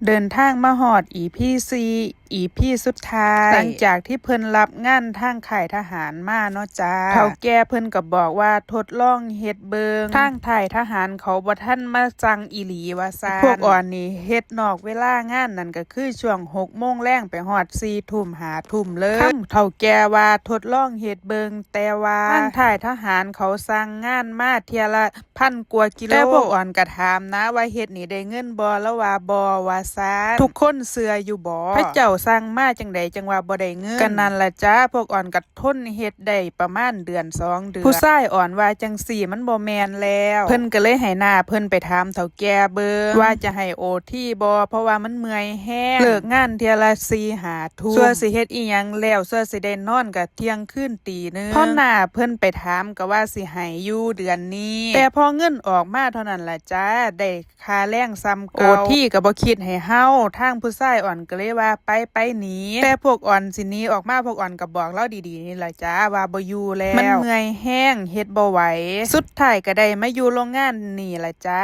เดินทางมาฮอด EP 4 EP สุดท้ายหลังจากที่เพิ่นรับงานทางค่ายทหารมาเนาะจ้าเฒ่าแก่เพิ่นก็บอกว่าทดลองเฮ็ดเบิงทางค่ายทหารเขาบ่ทันมาจังอีหลีว่าซั่นพวกอ่อนนี่เฮ็ดนอกเวลางานนั่นก็คือช่วง 6 โมงแลงไปฮอด 4 ทุ่ม 5 ทุ่มเลยเฒ่าแก่ว่าทดลองเฮ็ดเบิงแต่ว่าทางค่ายทหารเขาสั่งงานมาเที่ยละ1,000 กว่ากิโลแต่พวกอ่อนก็ถามนะว่าเฮ็ดนี่ได้เงินบ่แล้วว่าบ่ว่าซั่นทุกคนเชื่ออยู่บ่พระเจ้าสั่งมาจังใดจังว่าบ่ได้เงินกันนั่นล่ะจ้าพวกอ่อนก็ทนเฮ็ดได้ประมาณเดือน2 เดือนผู้ชายอ่อนว่าจังซี่มันบ่แม่นแล้วเพิ่นก็เลยให้หน้าเพิ่นไปถามเฒ่าแก่เบิ่งว่าจะให้โอทีบ่เพราะว่ามันเมื่อยแฮงเลิกงานเที่ยละ4-5 ทุ่มซั่วสิเฮ็ดอีหยังแล้วซั่วสิได้นอนก็เที่ยงคืนตี 1พอหน้าเพิ่นไปถามก็ว่าสิให้อยู่เดือนนี้แต่พอเงินออกมาเท่านั้นล่ะจ้าได้ค่าแรงซ้ำเก่าโอทีก็บ่คิดให้เฮาทางผู้ชายอ่อนก็เลยว่าไปหนีแต่พวกอ่อนสิหนีออกมาพวกอ่อนก็บอกเราดีๆนี่ล่ะจ้าว่าบ่อยู่แล้วมันเมื่อยแห้งเฮ็ดบ่ไหวสุดท้ายก็ได้มาอยู่โรงงานนี่ล่ะจ้า